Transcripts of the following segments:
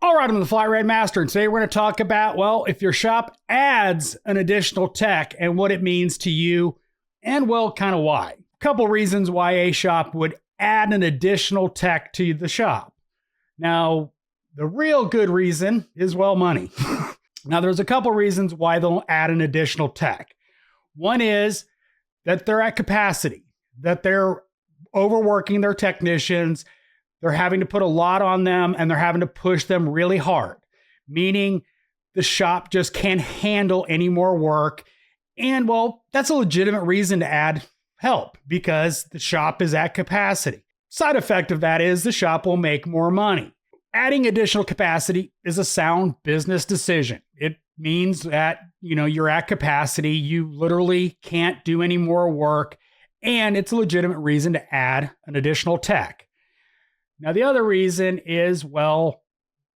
All right, I'm the Flat Rate Master, and today we're going to talk about, well, if your shop adds an additional tech and what it means to you, and well, kind of why. A couple reasons why a shop would add an additional tech to the shop. Now, the real good reason is, well, money. Now, there's a couple reasons why they'll add an additional tech. One is that they're at capacity, that they're overworking their technicians. They're having to put a lot on them and they're having to push them really hard, meaning the shop just can't handle any more work. And well, that's a legitimate reason to add help because the shop is at capacity. Side effect of that is the shop will make more money. Adding additional capacity is a sound business decision. It means that, you're at capacity. You literally can't do any more work. And it's a legitimate reason to add an additional tech. Now, the other reason is, well,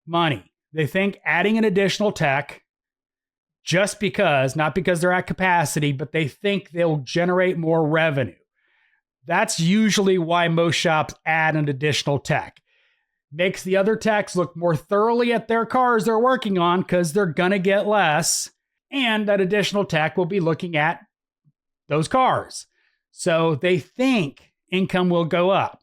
money. They think adding an additional tech just because, not because they're at capacity, but they think they'll generate more revenue. That's usually why most shops add an additional tech. Makes the other techs look more thoroughly at their cars they're working on because they're going to get less. And that additional tech will be looking at those cars. So they think income will go up.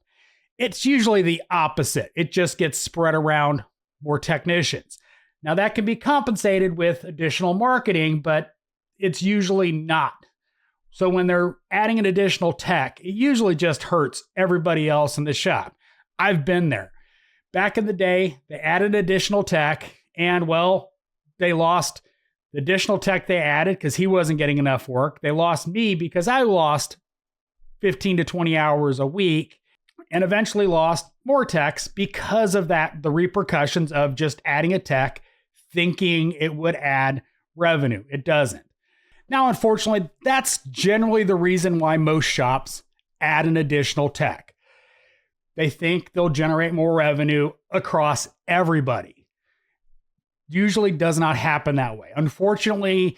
It's usually the opposite. It just gets spread around more technicians. Now that can be compensated with additional marketing, but it's usually not. So when they're adding an additional tech, it usually just hurts everybody else in the shop. I've been there. Back in the day, they added additional tech and well, they lost the additional tech they added because he wasn't getting enough work. They lost me because I lost 15 to 20 hours a week. And eventually lost more techs because of that, the repercussions of just adding a tech, thinking it would add revenue. It doesn't. Now, unfortunately, that's generally the reason why most shops add an additional tech. They think they'll generate more revenue across everybody. Usually does not happen that way. Unfortunately,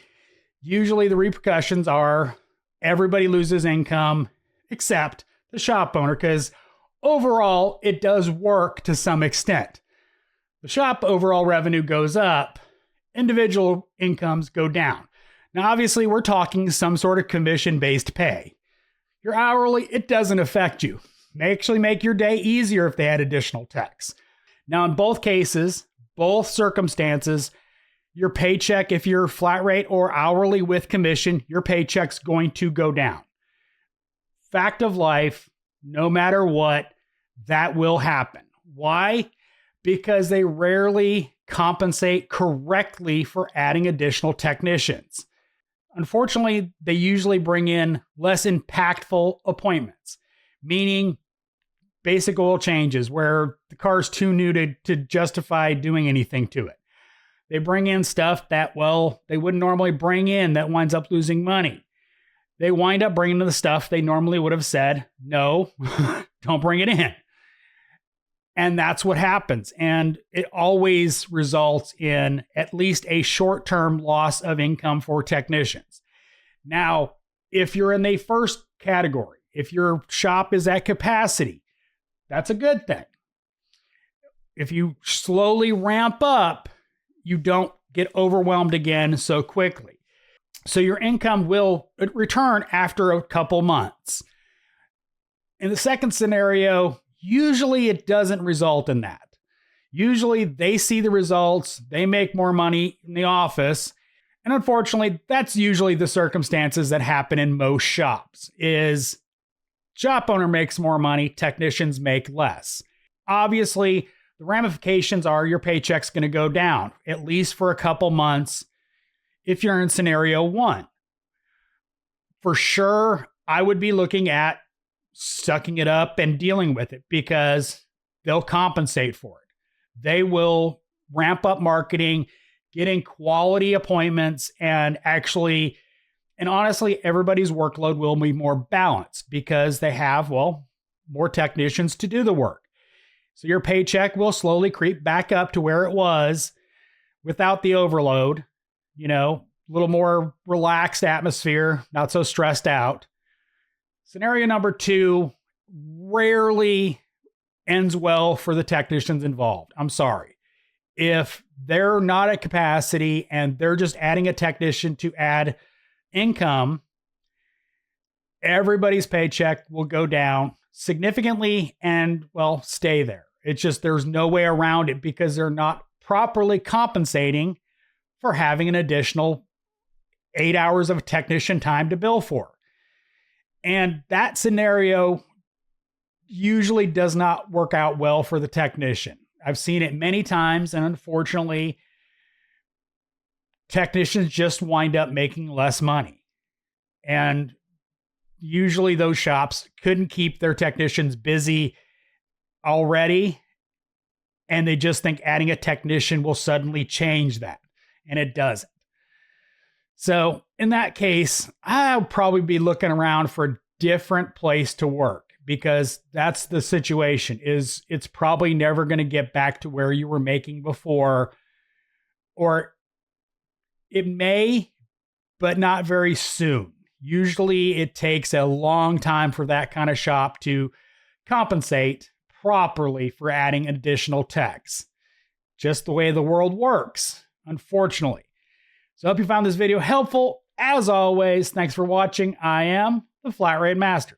usually the repercussions are everybody loses income except the shop owner because overall, it does work to some extent. The shop overall revenue goes up, individual incomes go down. Now, obviously, we're talking some sort of commission-based pay. Your hourly, it doesn't affect you. May actually make your day easier if they add additional techs. Now, in both cases, both circumstances, your paycheck, if you're flat rate or hourly with commission, your paycheck's going to go down. Fact of life, no matter what, that will happen. Why? Because they rarely compensate correctly for adding additional technicians. Unfortunately, they usually bring in less impactful appointments, meaning basic oil changes where the car's too new to justify doing anything to it. They bring in stuff that, well, they wouldn't normally bring in that winds up losing money. They wind up bringing the stuff they normally would have said, no, don't bring it in. And that's what happens. And it always results in at least a short-term loss of income for technicians. Now, if you're in the first category, if your shop is at capacity, that's a good thing. If you slowly ramp up, you don't get overwhelmed again so quickly. So your income will return after a couple months. In the second scenario, usually it doesn't result in that. Usually they see the results, they make more money in the office. And unfortunately, that's usually the circumstances that happen in most shops is shop owner makes more money, technicians make less. Obviously, the ramifications are your paycheck's going to go down, at least for a couple months if you're in scenario one. For sure, I would be looking at sucking it up and dealing with it because they'll compensate for it. They will ramp up marketing, getting quality appointments, and honestly, everybody's workload will be more balanced because they have, well, more technicians to do the work. So your paycheck will slowly creep back up to where it was without the overload, a little more relaxed atmosphere, not so stressed out. Scenario number two rarely ends well for the technicians involved. I'm sorry. if they're not at capacity and they're just adding a technician to add income, everybody's paycheck will go down significantly and, well, stay there. It's just there's no way around it because they're not properly compensating for having an additional 8 hours of technician time to bill for. And that scenario usually does not work out well for the technician. I've seen it many times, and unfortunately, technicians just wind up making less money. And usually those shops couldn't keep their technicians busy already, and they just think adding a technician will suddenly change that, and it doesn't. So in that case, I'll probably be looking around for a different place to work, because that's the situation. Is it's probably never going to get back to where you were making before, or it may, but not very soon. Usually it takes a long time for that kind of shop to compensate properly for adding additional techs. Just the way the world works, unfortunately. So I hope you found this video helpful. As always, thanks for watching. I am the Flat Rate Master.